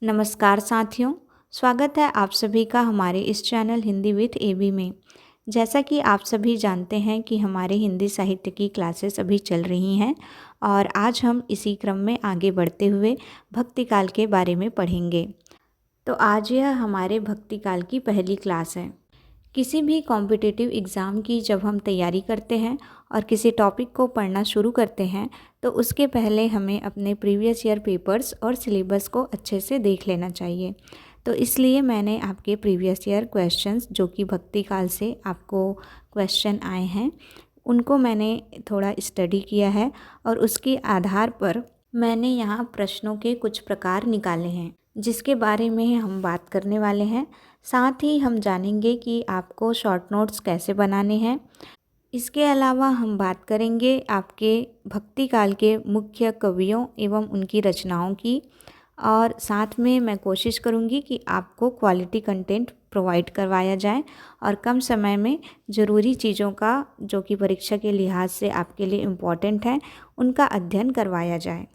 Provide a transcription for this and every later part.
नमस्कार साथियों, स्वागत है आप सभी का हमारे इस चैनल हिंदी विथ एबी में। जैसा कि आप सभी जानते हैं कि हमारे हिंदी साहित्य की क्लासेस अभी चल रही हैं और आज हम इसी क्रम में आगे बढ़ते हुए भक्तिकाल के बारे में पढ़ेंगे। तो आज यह हमारे भक्तिकाल की पहली क्लास है। किसी भी कॉम्पिटिटिव एग्ज़ाम की जब हम तैयारी करते हैं और किसी टॉपिक को पढ़ना शुरू करते हैं तो उसके पहले हमें अपने प्रीवियस ईयर पेपर्स और सिलेबस को अच्छे से देख लेना चाहिए। तो इसलिए मैंने आपके प्रीवियस ईयर क्वेश्चंस जो कि भक्तिकाल से आपको क्वेश्चन आए हैं उनको मैंने थोड़ा स्टडी किया है और उसके आधार पर मैंने यहाँ प्रश्नों के कुछ प्रकार निकाले हैं जिसके बारे में हम बात करने वाले हैं। साथ ही हम जानेंगे कि आपको शॉर्ट नोट्स कैसे बनाने हैं। इसके अलावा हम बात करेंगे आपके भक्तिकाल के मुख्य कवियों एवं उनकी रचनाओं की, और साथ में मैं कोशिश करूंगी कि आपको क्वालिटी कंटेंट प्रोवाइड करवाया जाए और कम समय में ज़रूरी चीज़ों का जो कि परीक्षा के लिहाज से आपके लिए इम्पॉर्टेंट है उनका अध्ययन करवाया जाए।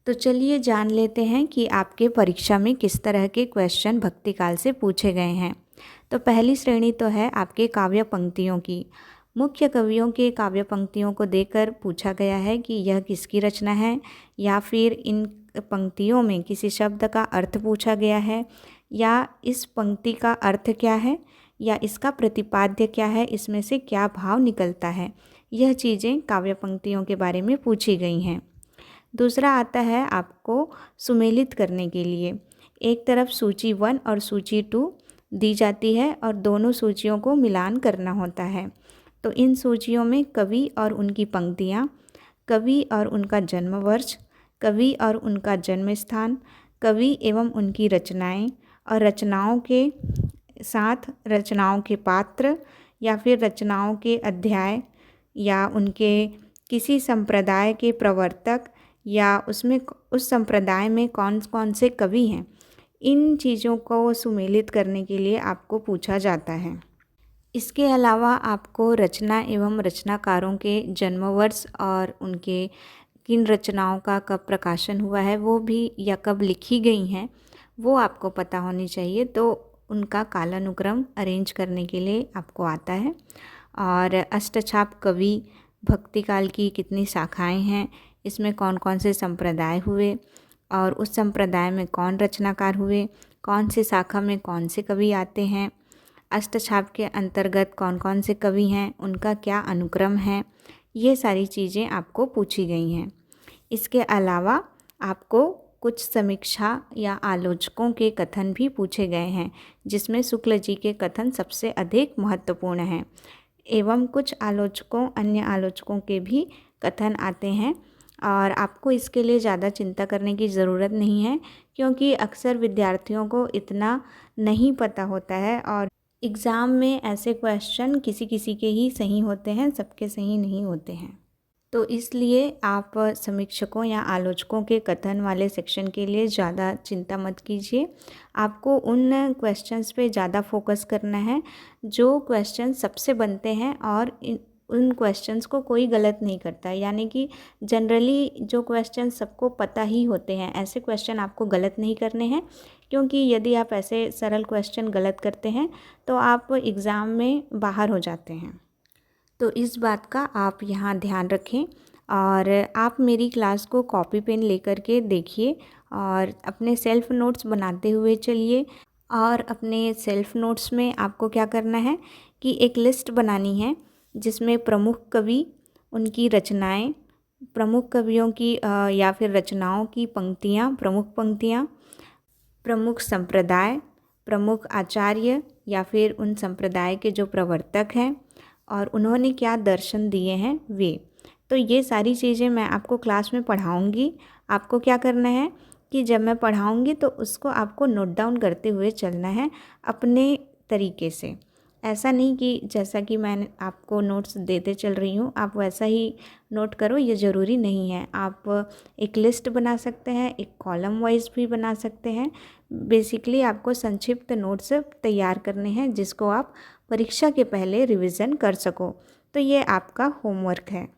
तो चलिए जान लेते हैं कि आपके परीक्षा में किस तरह के क्वेश्चन भक्तिकाल से पूछे गए हैं। तो पहली श्रेणी तो है आपके काव्य पंक्तियों की। मुख्य कवियों के काव्य पंक्तियों को देकर पूछा गया है कि यह किसकी रचना है, या फिर इन पंक्तियों में किसी शब्द का अर्थ पूछा गया है, या इस पंक्ति का अर्थ क्या है, या इसका प्रतिपाद्य क्या है, इसमें से क्या भाव निकलता है। यह चीज़ें काव्य पंक्तियों के बारे में पूछी गई हैं। दूसरा आता है आपको सुमेलित करने के लिए। एक तरफ सूची 1 और सूची 2 दी जाती है और दोनों सूचियों को मिलान करना होता है। तो इन सूचियों में कवि और उनकी पंक्तियाँ, कवि और उनका जन्म वर्ष, कवि और उनका जन्म स्थान, कवि एवं उनकी रचनाएं और रचनाओं के साथ रचनाओं के पात्र या फिर रचनाओं के अध्याय, या उनके किसी संप्रदाय के प्रवर्तक, या उसमें उस संप्रदाय में कौन कौन से कवि हैं, इन चीज़ों को सुमेलित करने के लिए आपको पूछा जाता है। इसके अलावा आपको रचना एवं रचनाकारों के जन्म वर्ष और उनके किन रचनाओं का कब प्रकाशन हुआ है वो भी, या कब लिखी गई हैं वो आपको पता होनी चाहिए। तो उनका कालानुक्रम अरेंज करने के लिए आपको आता है। और अष्टछाप कवि भक्तिकाल की कितनी शाखाएं हैं, इसमें कौन कौन से संप्रदाय हुए और उस संप्रदाय में कौन रचनाकार हुए, कौन सी शाखा में कौन से कवि आते हैं, अष्टछाप के अंतर्गत कौन कौन से कवि हैं, उनका क्या अनुक्रम है, ये सारी चीज़ें आपको पूछी गई हैं। इसके अलावा आपको कुछ समीक्षा या आलोचकों के कथन भी पूछे गए हैं जिसमें शुक्ल जी के कथन सबसे अधिक महत्वपूर्ण हैं, एवं कुछ आलोचकों अन्य आलोचकों के भी कथन आते हैं। और आपको इसके लिए ज़्यादा चिंता करने की ज़रूरत नहीं है क्योंकि अक्सर विद्यार्थियों को इतना नहीं पता होता है और एग्ज़ाम में ऐसे क्वेश्चन किसी किसी के ही सही होते हैं, सबके सही नहीं होते हैं। तो इसलिए आप समीक्षकों या आलोचकों के कथन वाले सेक्शन के लिए ज़्यादा चिंता मत कीजिए। आपको उन क्वेश्चंस पे ज़्यादा फोकस करना है जो क्वेश्चन सबसे बनते हैं और उन क्वेश्चंस को कोई गलत नहीं करता है। यानी कि जनरली जो क्वेश्चन सबको पता ही होते हैं ऐसे क्वेश्चन आपको गलत नहीं करने हैं, क्योंकि यदि आप ऐसे सरल क्वेश्चन गलत करते हैं तो आप एग्ज़ाम में बाहर हो जाते हैं। तो इस बात का आप यहाँ ध्यान रखें और आप मेरी क्लास को कॉपी पेन लेकर के देखिए और अपने सेल्फ नोट्स बनाते हुए चलिए। और अपने सेल्फ नोट्स में आपको क्या करना है कि एक लिस्ट बनानी है जिसमें प्रमुख कवि, उनकी रचनाएं, प्रमुख कवियों की या फिर रचनाओं की पंक्तियाँ, प्रमुख पंक्तियाँ, प्रमुख संप्रदाय, प्रमुख आचार्य या फिर उन संप्रदाय के जो प्रवर्तक हैं और उन्होंने क्या दर्शन दिए हैं वे। तो ये सारी चीज़ें मैं आपको क्लास में पढ़ाऊँगी। आपको क्या करना है कि जब मैं पढ़ाऊँगी तो उसको आपको नोट डाउन करते हुए चलना है अपने तरीके से। ऐसा नहीं कि जैसा कि मैं आपको नोट्स देते चल रही हूँ आप वैसा ही नोट करो, ये ज़रूरी नहीं है। आप एक लिस्ट बना सकते हैं, एक कॉलम वाइज भी बना सकते हैं। बेसिकली आपको संक्षिप्त नोट्स तैयार करने हैं जिसको आप परीक्षा के पहले रिवीजन कर सको। तो ये आपका होमवर्क है।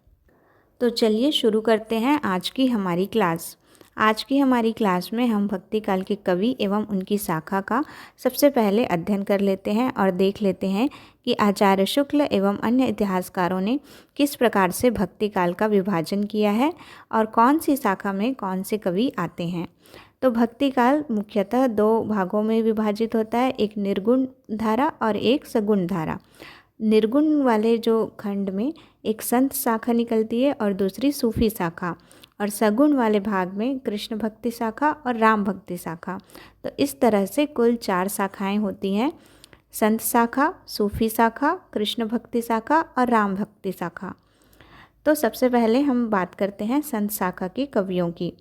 तो चलिए शुरू करते हैं आज की हमारी क्लास। आज की हमारी क्लास में हम भक्ति काल के कवि एवं उनकी शाखा का सबसे पहले अध्ययन कर लेते हैं और देख लेते हैं कि आचार्य शुक्ल एवं अन्य इतिहासकारों ने किस प्रकार से भक्ति काल का विभाजन किया है और कौन सी शाखा में कौन से कवि आते हैं। तो भक्ति काल मुख्यतः दो भागों में विभाजित होता है, एक निर्गुण धारा और एक सगुण धारा। निर्गुण वाले जो खंड में एक संत शाखा निकलती है और दूसरी सूफी शाखा, और सगुण वाले भाग में कृष्ण भक्ति शाखा और राम भक्ति शाखा। तो इस तरह से कुल 4 शाखाएं होती हैं, संत शाखा, सूफी शाखा, कृष्ण भक्ति शाखा और राम भक्ति शाखा। तो सबसे पहले हम बात करते हैं संत शाखा के कवियों की।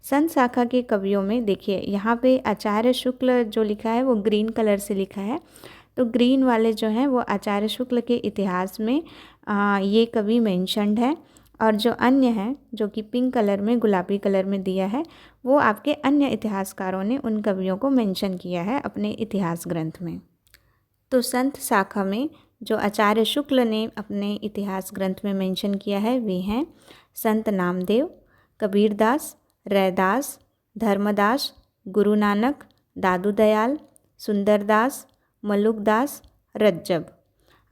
संत शाखा के कवियों में देखिए यहाँ पे आचार्य शुक्ल जो लिखा है वो ग्रीन कलर से लिखा है। तो ग्रीन वाले जो हैं वो आचार्य शुक्ल के इतिहास में ये कवि मेंशन्ड है, और जो अन्य हैं जो कि पिंक कलर में, गुलाबी कलर में दिया है, वो आपके अन्य इतिहासकारों ने उन कवियों को मेंशन किया है अपने इतिहास ग्रंथ में। तो संत शाखा में जो आचार्य शुक्ल ने अपने इतिहास ग्रंथ में मेंशन किया है वे हैं संत नामदेव, कबीरदास, रैदास, धर्मदास, गुरु नानक, दादू दयाल, सुंदरदास, मलुकदास, रज्जब।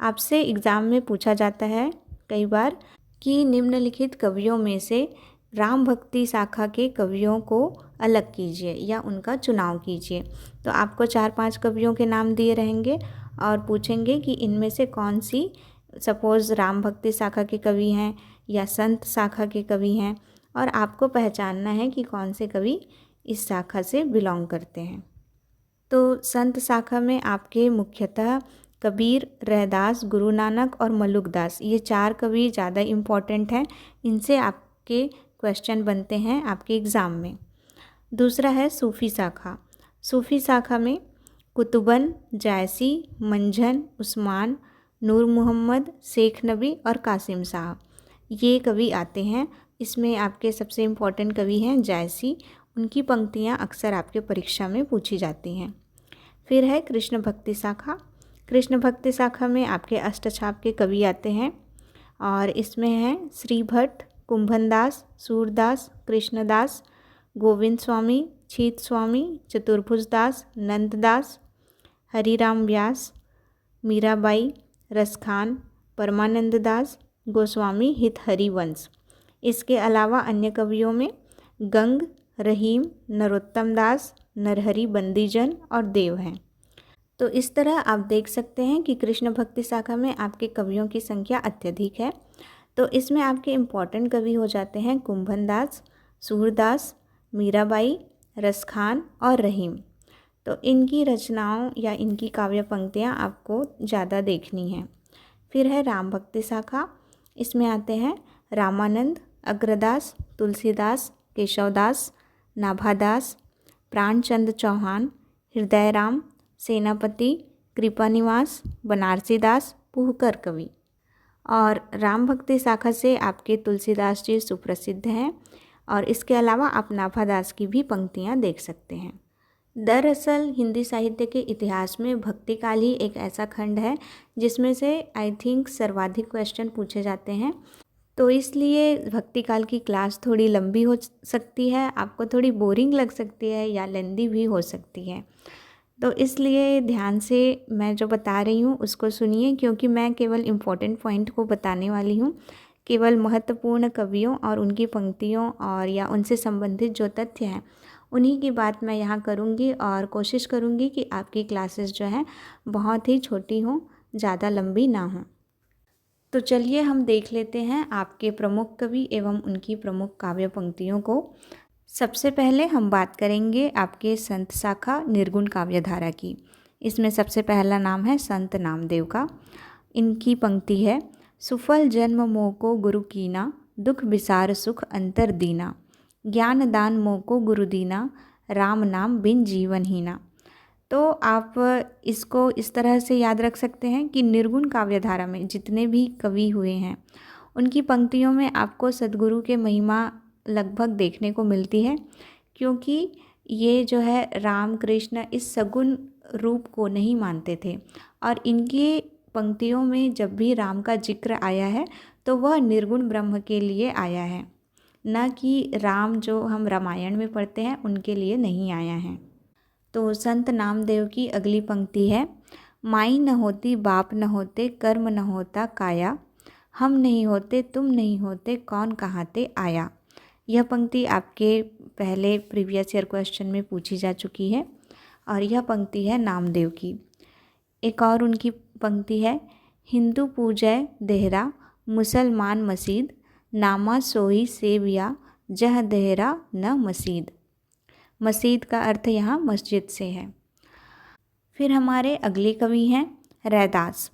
आपसे एग्ज़ाम में पूछा जाता है कई बार कि निम्नलिखित कवियों में से राम भक्ति शाखा के कवियों को अलग कीजिए या उनका चुनाव कीजिए। तो आपको 4-5 कवियों के नाम दिए रहेंगे और पूछेंगे कि इनमें से कौन सी, सपोज़ राम भक्ति शाखा के कवि हैं या संत शाखा के कवि हैं, और आपको पहचानना है कि कौन से कवि इस शाखा से बिलोंग करते हैं। तो संत शाखा में आपके मुख्यतः कबीर, रैदास, गुरु नानक और मलुकदास, ये 4 कवि ज़्यादा इम्पॉर्टेंट हैं। इनसे आपके क्वेश्चन बनते हैं आपके एग्ज़ाम में। दूसरा है सूफ़ी शाखा। सूफ़ी शाखा में कुतुबन, जायसी, मंझन, उस्मान, नूर मोहम्मद, शेख नबी और कासिम साहब, ये कवि आते हैं। इसमें आपके सबसे इम्पॉर्टेंट कवि हैं जायसी। उनकी पंक्तियाँ अक्सर आपके परीक्षा में पूछी जाती हैं। फिर है कृष्ण भक्ति शाखा। कृष्ण भक्ति शाखा में आपके अष्टछाप के कवि आते हैं, और इसमें हैं श्री भट्ट, कुंभनदास, सूरदास, कृष्णदास, गोविंद स्वामी, छीत स्वामी, चतुर्भुज दास, नंददास, हरिराम व्यास, मीराबाई, रसखान, परमानंद दास, गोस्वामी हित हरिवंश। इसके अलावा अन्य कवियों में गंग, रहीम, नरोत्तम दास, नरहरि बंदीजन और देव हैं। तो इस तरह आप देख सकते हैं कि कृष्ण भक्ति शाखा में आपके कवियों की संख्या अत्यधिक है। तो इसमें आपके इम्पॉर्टेंट कवि हो जाते हैं कुंभनदास, सूरदास, मीराबाई, रसखान और रहीम। तो इनकी रचनाओं या इनकी काव्य पंक्तियाँ आपको ज़्यादा देखनी हैं। फिर है राम भक्ति शाखा। इसमें आते हैं रामानंद, अग्रदास, तुलसीदास, केशवदास, नाभादास, प्राणचंद चौहान, हृदयराम, सेनापति, कृपानिवास, बनारसीदास, पुहकर कवि। और राम भक्ति शाखा से आपके तुलसीदास जी सुप्रसिद्ध हैं, और इसके अलावा आप नाभादास की भी पंक्तियाँ देख सकते हैं। दरअसल हिंदी साहित्य के इतिहास में भक्ति काल ही एक ऐसा खंड है जिसमें से आई थिंक सर्वाधिक क्वेश्चन पूछे जाते हैं। तो इसलिए भक्ति काल की क्लास थोड़ी लंबी हो सकती है, आपको थोड़ी बोरिंग लग सकती है या लेंदी भी हो सकती है। तो इसलिए ध्यान से मैं जो बता रही हूँ उसको सुनिए, क्योंकि मैं केवल इम्पोर्टेंट पॉइंट को बताने वाली हूँ। केवल महत्वपूर्ण कवियों और उनकी पंक्तियों और या उनसे संबंधित जो तथ्य हैं उन्हीं की बात मैं यहाँ करूँगी, और कोशिश करूँगी कि आपकी क्लासेस जो हैं बहुत ही छोटी हों, ज़्यादा लंबी ना हों। तो चलिए हम देख लेते हैं आपके प्रमुख कवि एवं उनकी प्रमुख काव्य पंक्तियों को। सबसे पहले हम बात करेंगे आपके संत शाखा निर्गुण काव्यधारा की। इसमें सबसे पहला नाम है संत नामदेव का। इनकी पंक्ति है, सुफल जन्म मोह को गुरु कीना, दुख विसार सुख अंतर दीना, ज्ञान दान मोह को गुरु दीना, राम नाम बिन जीवन हीना। तो आप इसको इस तरह से याद रख सकते हैं कि निर्गुण काव्यधारा में जितने भी कवि हुए हैं उनकी पंक्तियों में आपको सद्गुरु के महिमा लगभग देखने को मिलती है, क्योंकि ये जो है राम कृष्ण इस सगुण रूप को नहीं मानते थे, और इनकी पंक्तियों में जब भी राम का जिक्र आया है तो वह निर्गुण ब्रह्म के लिए आया है। न कि राम जो हम रामायण में पढ़ते हैं उनके लिए नहीं आया है। तो संत नामदेव की अगली पंक्ति है, माई न होती बाप न होते कर्म न होता काया, हम नहीं होते तुम नहीं होते कौन कहाँ ते आया। यह पंक्ति आपके पहले प्रीवियस ईयर क्वेश्चन में पूछी जा चुकी है और यह पंक्ति है नामदेव की। एक और उनकी पंक्ति है, हिंदू पूजय देहरा मुसलमान मसीद, नामा सोई सेविया जह देहरा न मसीद। मसीद का अर्थ यहाँ मस्जिद से है। फिर हमारे अगले कवि हैं रैदास।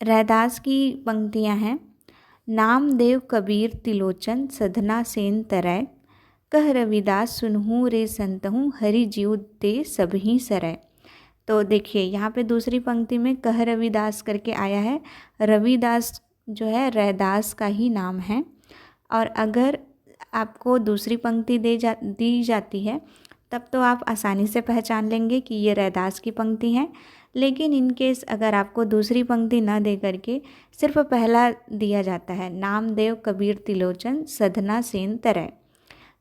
रैदास की पंक्तियाँ हैं, नामदेव कबीर तिलोचन सधना सेन तरय, कह रविदास सुनहूँ रे संतहूँ हरि जीव ते सबही सरय। तो देखिए यहाँ पे दूसरी पंक्ति में कह रविदास करके आया है। रविदास जो है रैदास का ही नाम है और अगर आपको दूसरी पंक्ति दी जाती है तब तो आप आसानी से पहचान लेंगे कि ये रैदास की पंक्ति है। लेकिन इन केस अगर आपको दूसरी पंक्ति ना दे करके सिर्फ पहला दिया जाता है, नामदेव कबीर तिलोचन सधना सेन तरय,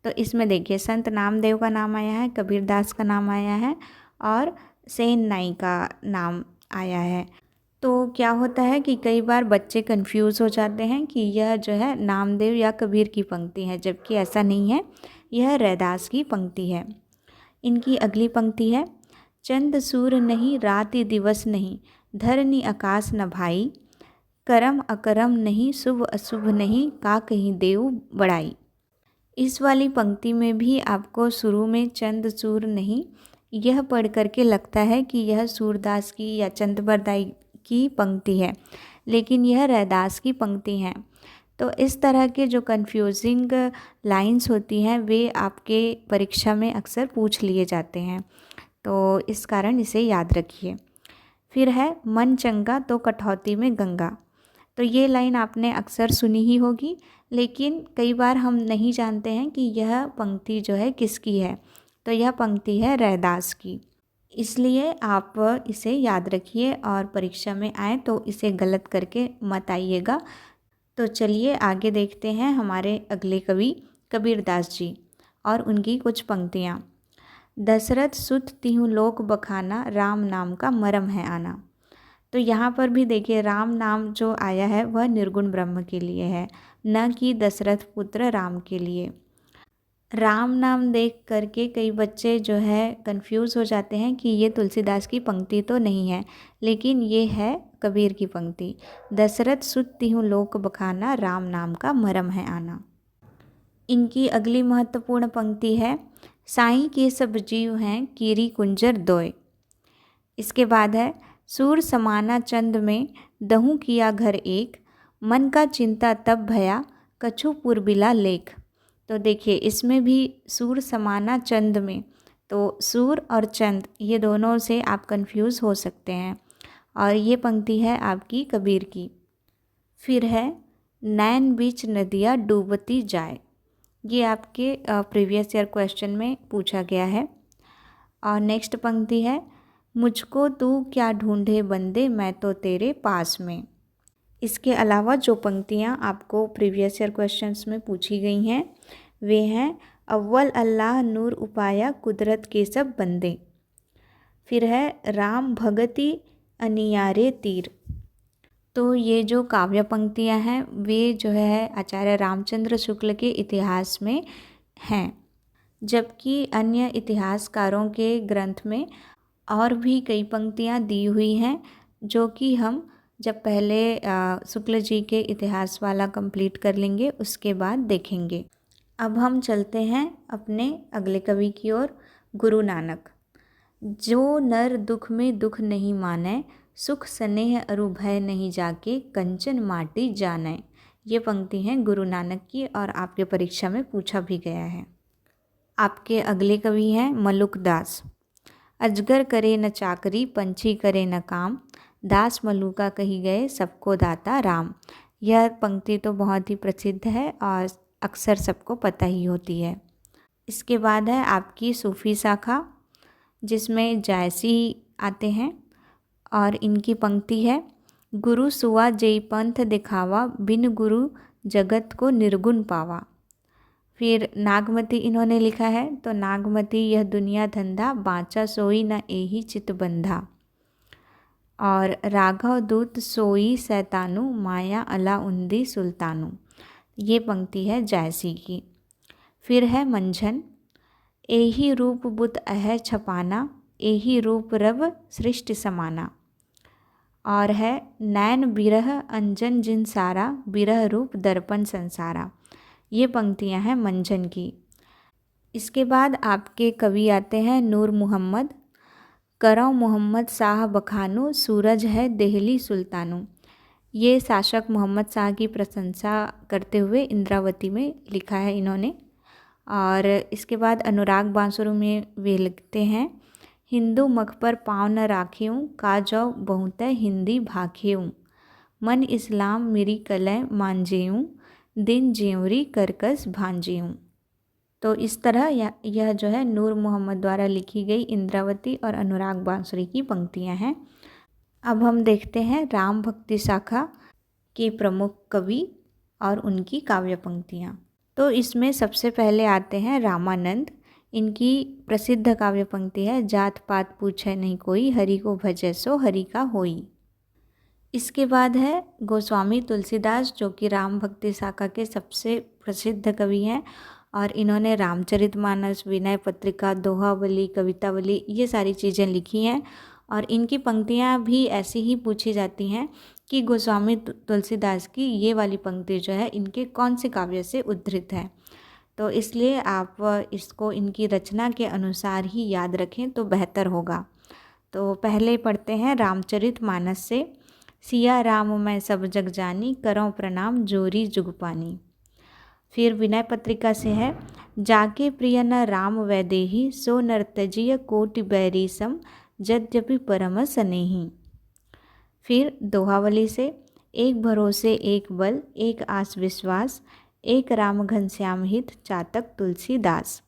तो इसमें देखिए संत नामदेव का नाम आया है, कबीरदास का नाम आया है और सेन नाई का नाम आया है। तो क्या होता है कि कई बार बच्चे कंफ्यूज हो जाते हैं कि यह जो है नामदेव या कबीर की पंक्ति है, जबकि ऐसा नहीं है, यह रैदास की पंक्ति है। इनकी अगली पंक्ति है, चंद सूर नहीं राति दिवस नहीं, धरनी आकाश न भाई, करम अकरम नहीं शुभ अशुभ नहीं, का कहीं देव बड़ाई। इस वाली पंक्ति में भी आपको शुरू में चंद सूर नहीं यह पढ़ करके लगता है कि यह सूरदास की या चंद बरदाई की पंक्ति है, लेकिन यह रैदास की पंक्ति है। तो इस तरह के जो कन्फ्यूजिंग लाइंस होती हैं वे आपके परीक्षा में अक्सर पूछ लिए जाते हैं, तो इस कारण इसे याद रखिए। फिर है मन चंगा तो कठौती में गंगा। तो ये लाइन आपने अक्सर सुनी ही होगी, लेकिन कई बार हम नहीं जानते हैं कि यह पंक्ति जो है किसकी है। तो यह पंक्ति है रैदास की, इसलिए आप इसे याद रखिए और परीक्षा में आए तो इसे गलत करके मत आइएगा। तो चलिए आगे देखते हैं हमारे अगले कवि कबीरदास जी और उनकी कुछ पंक्तियाँ। दशरथ सुत तिहु लोक बखाना, राम नाम का मरम है आना। तो यहाँ पर भी देखिए राम नाम जो आया है वह निर्गुण ब्रह्म के लिए है, न कि दशरथ पुत्र राम के लिए। राम नाम देख करके कई बच्चे जो है कंफ्यूज हो जाते हैं कि ये तुलसीदास की पंक्ति तो नहीं है, लेकिन ये है कबीर की पंक्ति। दशरथ सुत तिहु लोक बखाना, राम नाम का मरम है आना। इनकी अगली महत्वपूर्ण पंक्ति है, साईं के सब जीव हैं कीरी कुंजर दोय। इसके बाद है, सूर समाना चंद में दहु किया घर एक, मन का चिंता तब भया कछु पुरबिला लेख। तो देखिए इसमें भी सूर समाना चंद में, तो सूर और चंद ये दोनों से आप कंफ्यूज हो सकते हैं और ये पंक्ति है आपकी कबीर की। फिर है, नैन बीच नदिया डूबती जाए। ये आपके प्रीवियस ईयर क्वेश्चन में पूछा गया है। और नेक्स्ट पंक्ति है, मुझको तू क्या ढूंढे बंदे मैं तो तेरे पास में। इसके अलावा जो पंक्तियाँ आपको प्रीवियस ईयर क्वेश्चंस में पूछी गई हैं वे हैं, अव्वल अल्लाह नूर उपाया कुदरत के सब बंदे। फिर है, राम भगति अनियारे तीर। तो ये जो काव्य पंक्तियाँ हैं वे जो है आचार्य रामचंद्र शुक्ल के इतिहास में हैं, जबकि अन्य इतिहासकारों के ग्रंथ में और भी कई पंक्तियाँ दी हुई हैं जो कि हम जब पहले शुक्ल जी के इतिहास वाला कंप्लीट कर लेंगे उसके बाद देखेंगे। अब हम चलते हैं अपने अगले कवि की ओर, गुरु नानक। जो नर दुख में दुख नहीं माने, सुख स्नेह अरु भय नहीं जाके, कंचन माटी जाने। ये पंक्ति हैं गुरु नानक की और आपके परीक्षा में पूछा भी गया है। आपके अगले कवि हैं मलुक दास। अजगर करे न चाकरी, पंछी करे न काम, दास मलुका कही गए सबको दाता राम। यह पंक्ति तो बहुत ही प्रसिद्ध है और अक्सर सबको पता ही होती है। इसके बाद है आपकी सूफ़ी शाखा जिसमें जायसी आते हैं और इनकी पंक्ति है, गुरु सुआ जेई पंथ दिखावा, बिन गुरु जगत को निर्गुण पावा। फिर नागमती इन्होंने लिखा है, तो नागमती यह दुनिया धंधा, बाँचा सोई न एही चित बंधा। और राघव दूत सोई सैतानु, माया अला उन्दी सुल्तानु। ये पंक्ति है जायसी की। फिर है मंझन, एही रूप बुत अह छपाना, एही रूप रव सृष्टि समाना। और है नैन बिरह अंजन जिन सारा, बिरह रूप दर्पण संसारा। ये पंक्तियां हैं मंझन की। इसके बाद आपके कवि आते हैं नूर मोहम्मद। करौ मोहम्मद शाह बखानू, सूरज है देहली सुल्तानू। ये शासक मोहम्मद शाह की प्रशंसा करते हुए इंद्रावती में लिखा है इन्होंने। और इसके बाद अनुराग बांसुरु में वे लिखते हैं, हिंदू मख पर पाँव न राखियूँ, का जौ बहुत हिंदी भाखियूँ। मन इस्लाम मेरी कलय मांझेयूँ, दिन ज्योंरी करकस भांजियूँ। तो इस तरह यह जो है नूर मोहम्मद द्वारा लिखी गई इंद्रावती और अनुराग बांसुरी की पंक्तियां हैं। अब हम देखते हैं राम भक्ति शाखा के प्रमुख कवि और उनकी काव्य पंक्तियां। तो इसमें सबसे पहले आते हैं रामानंद। इनकी प्रसिद्ध काव्य पंक्ति है, जात पात पूछे नहीं कोई, हरि को भजै सो हरि का होई। इसके बाद है गोस्वामी तुलसीदास, जो कि राम भक्ति शाखा के सबसे प्रसिद्ध कवि हैं। और इन्होंने रामचरितमानस, विनय पत्रिका, दोहावली, कवितावली ये सारी चीज़ें लिखी हैं। और इनकी पंक्तियाँ भी ऐसी ही पूछी जाती हैं कि गोस्वामी तुलसीदास की ये वाली पंक्ति जो है इनके कौन से काव्य से उद्धृत है। तो इसलिए आप इसको इनकी रचना के अनुसार ही याद रखें तो बेहतर होगा। तो पहले पढ़ते हैं रामचरितमानस से। सिया राम मैं सब जग जानी, करौं प्रणाम जोरी जुगपानी। फिर विनय पत्रिका से है, जाके प्रिय न राम वैदेही, सो नर तजिय कोटि बैरीसम, यद्यपि परम स्नेही। फिर दोहावली से, एक भरोसे एक बल, एक आस विश्वास, एक राम घनश्याम हित, चातक तुलसीदास।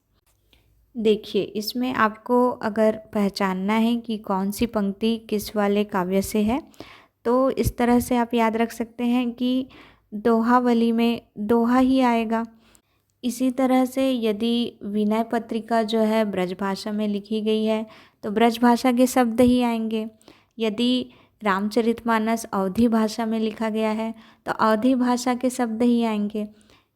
देखिए, इसमें आपको अगर पहचानना है कि कौन सी पंक्ति किस वाले काव्य से है, तो इस तरह से आप याद रख सकते हैं कि दोहावली में दोहा ही आएगा। इसी तरह से यदि विनय पत्रिका जो है ब्रजभाषा में लिखी गई है तो ब्रजभाषा के शब्द ही आएंगे। यदि रामचरितमानस अवधी भाषा में लिखा गया है तो अवधी भाषा के शब्द ही आएंगे।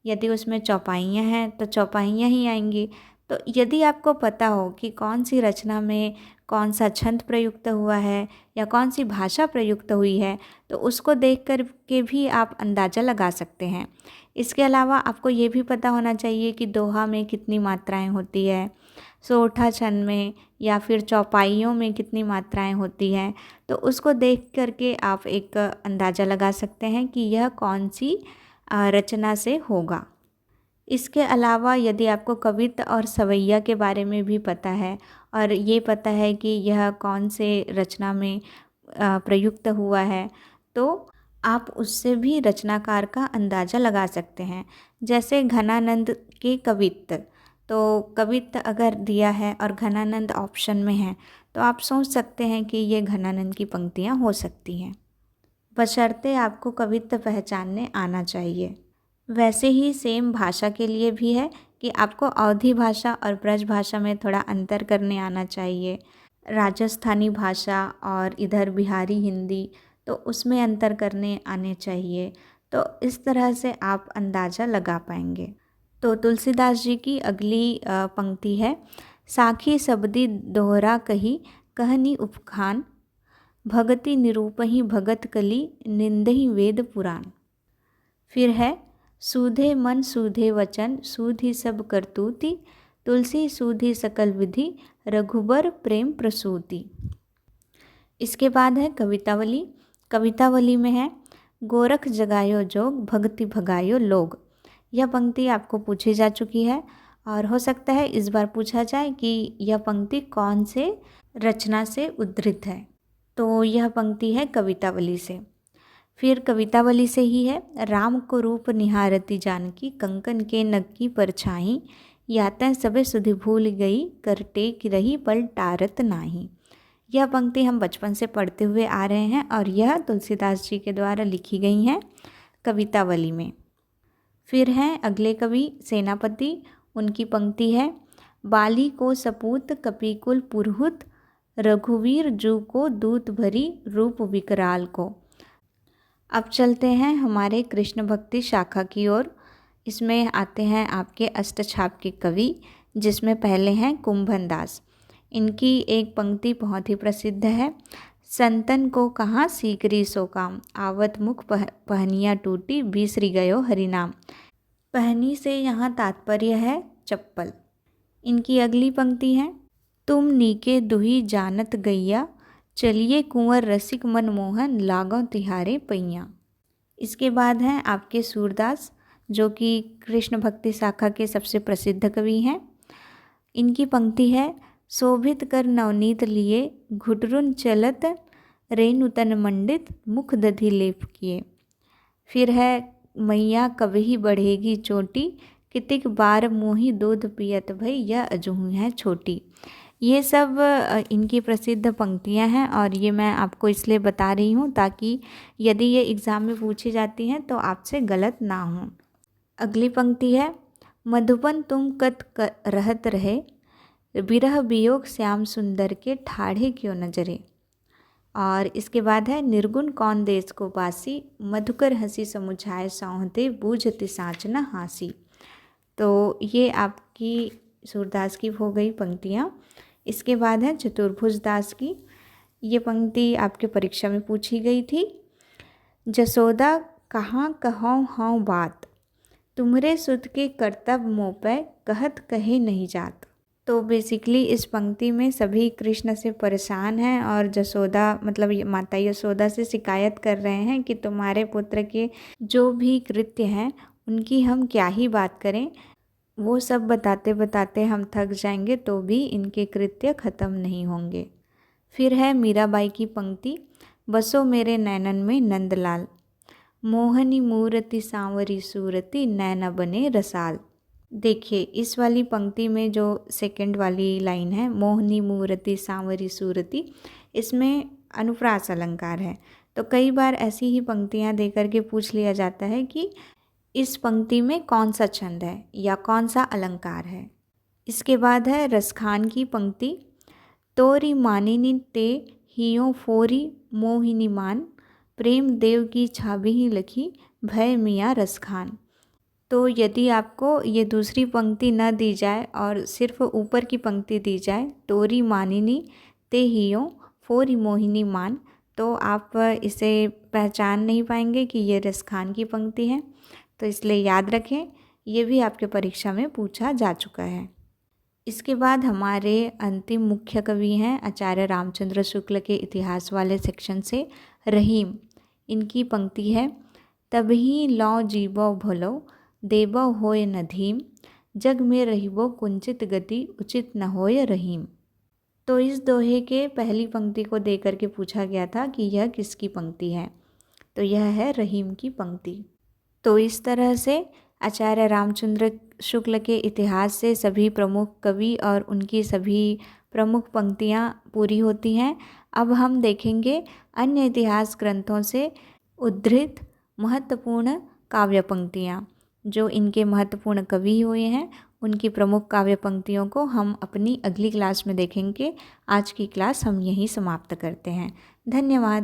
यदि उसमें चौपाइयाँ हैं तो चौपाइयाँ ही आएंगी। तो यदि आपको पता हो कि कौन सी रचना में कौन सा छंद प्रयुक्त हुआ है या कौन सी भाषा प्रयुक्त हुई है, तो उसको देख कर के भी आप अंदाज़ा लगा सकते हैं। इसके अलावा आपको ये भी पता होना चाहिए कि दोहा में कितनी मात्राएं होती है, सोठा छंद में या फिर चौपाइयों में कितनी मात्राएं होती हैं। तो उसको देख कर के आप एक अंदाज़ा लगा सकते हैं कि यह कौन सी रचना से होगा। इसके अलावा यदि आपको कवित्त और सवैया के बारे में भी पता है और ये पता है कि यह कौन से रचना में प्रयुक्त हुआ है, तो आप उससे भी रचनाकार का अंदाज़ा लगा सकते हैं। जैसे घनानंद के कवित्त, तो कवित्त अगर दिया है और घनानंद ऑप्शन में है तो आप सोच सकते हैं कि ये घनानंद की पंक्तियाँ हो सकती हैं, बशर्ते आपको कवित्त पहचानने आना चाहिए। वैसे ही सेम भाषा के लिए भी है कि आपको अवधी भाषा और ब्रज भाषा में थोड़ा अंतर करने आना चाहिए। राजस्थानी भाषा और इधर बिहारी हिंदी, तो उसमें अंतर करने आने चाहिए। तो इस तरह से आप अंदाज़ा लगा पाएंगे। तो तुलसीदास जी की अगली पंक्ति है, साखी शब्दी दोहरा कही, कहनी उपखान, भगति निरूपही भगत कली, निंदहि वेद पुराण। फिर है, सूधे मन सूधे वचन, सूधि सब करतूति, तुलसी सूधि सकल विधि, रघुबर प्रेम प्रसूति। इसके बाद है कवितावली। कवितावली में है, गोरख जगायो जोग, भक्ति भगायो लोग। यह पंक्ति आपको पूछी जा चुकी है और हो सकता है इस बार पूछा जाए कि यह पंक्ति कौन से रचना से उद्धृत है। तो यह पंक्ति है कवितावली से। फिर कवितावली से ही है, राम को रूप निहारती जानकी, कंकन के नग की परछाई, यातें सबे सुधि भूल गई, करटे की रही पल टारत नाही। यह पंक्ति हम बचपन से पढ़ते हुए आ रहे हैं और यह तुलसीदास जी के द्वारा लिखी गई हैं कवितावली में। फिर हैं अगले कवि सेनापति, उनकी पंक्ति है, बाली को सपूत कपिकुल पुरहुत, रघुवीर जू को दूत भरी रूप विकराल को। अब चलते हैं हमारे कृष्ण भक्ति शाखा की ओर। इसमें आते हैं आपके अष्टछाप के कवि, जिसमें पहले हैं कुंभन दास। इनकी एक पंक्ति बहुत ही प्रसिद्ध है, संतन को कहाँ सीकरी सो काम, आवत मुख पहनिया टूटी, बिसरी गयो हरिनाम। पहनी से यहाँ तात्पर्य है चप्पल। इनकी अगली पंक्ति है, तुम नीके दुही जानत गैया, चलिए कुंवर रसिक मनमोहन, लागो तिहारे पैया। इसके बाद हैं आपके सूरदास, जो कि कृष्ण भक्ति शाखा के सबसे प्रसिद्ध कवि हैं। इनकी पंक्ति है, शोभित कर नवनीत लिए, घुटरुन चलत रेणुतन मंडित, मुख दधि लेप किए। फिर है, मैया कभी बढ़ेगी चोटी, कितिक बार मोही दूध पियत भई, यह अजूहू है छोटी। ये सब इनकी प्रसिद्ध पंक्तियां हैं और ये मैं आपको इसलिए बता रही हूँ ताकि यदि ये एग्ज़ाम में पूछी जाती हैं तो आपसे गलत ना हो। अगली पंक्ति है, मधुबन तुम कत रहत रहे, बिरह वियोग श्याम सुंदर के, ठाढ़े क्यों नजरे। और इसके बाद है, निर्गुण कौन देश को पासी, मधुकर हंसी समुझाए सौहते, बूझति साँच न हासी। तो ये आपकी सूरदास की हो गई पंक्तियाँ। इसके बाद है चतुर्भुज दास की। ये पंक्ति आपके परीक्षा में पूछी गई थी, जसोदा कहाँ कहूँ हाँ बात, तुम्हरे सुत के कर्तव्य मोह पे, कहत कहे नहीं जात। तो बेसिकली इस पंक्ति में सभी कृष्ण से परेशान हैं और जसोदा मतलब माता यशोदा से शिकायत कर रहे हैं कि तुम्हारे पुत्र के जो भी कृत्य हैं उनकी हम क्या ही बात करें, वो सब बताते बताते हम थक जाएंगे तो भी इनके कृत्य ख़त्म नहीं होंगे। फिर है मीराबाई की पंक्ति, बसो मेरे नैनन में नंदलाल, मोहनी मूरति सांवरी सूरति, नैना बने रसाल। देखिए इस वाली पंक्ति में जो सेकंड वाली लाइन है, मोहनी मूरति सांवरी सूरति, इसमें अनुप्रास अलंकार है। तो कई बार ऐसी ही पंक्तियाँ देकर के पूछ लिया जाता है कि इस पंक्ति में कौन सा छंद है या कौन सा अलंकार है। इसके बाद है रसखान की पंक्ति, तोरी मानिनी ते हियो फोरी मोहिनी मान, प्रेम देव की छाबी ही लखी, भय मियाँ रसखान। तो यदि आपको ये दूसरी पंक्ति न दी जाए और सिर्फ ऊपर की पंक्ति दी जाए, तोरी मानिनी ते हियो फोरी मोहिनी मान, तो आप इसे पहचान नहीं पाएंगे कि ये रसखान की पंक्ति है। तो इसलिए याद रखें, ये भी आपके परीक्षा में पूछा जा चुका है। इसके बाद हमारे अंतिम मुख्य कवि हैं आचार्य रामचंद्र शुक्ल के इतिहास वाले सेक्शन से रहीम। इनकी पंक्ति है, तबही लौ जीवो भलो, देवो होय नधीम, जग में रहिबो कुंचित गति, उचित न होय रहीम। तो इस दोहे के पहली पंक्ति को दे करके पूछा गया था कि यह किसकी पंक्ति है, तो यह है रहीम की पंक्ति। तो इस तरह से आचार्य रामचंद्र शुक्ल के इतिहास से सभी प्रमुख कवि और उनकी सभी प्रमुख पंक्तियाँ पूरी होती हैं। अब हम देखेंगे अन्य इतिहास ग्रंथों से उद्धृत महत्वपूर्ण काव्य पंक्तियाँ। जो इनके महत्वपूर्ण कवि हुए हैं उनकी प्रमुख काव्य पंक्तियों को हम अपनी अगली क्लास में देखेंगे। आज की क्लास हम यहीं समाप्त करते हैं। धन्यवाद।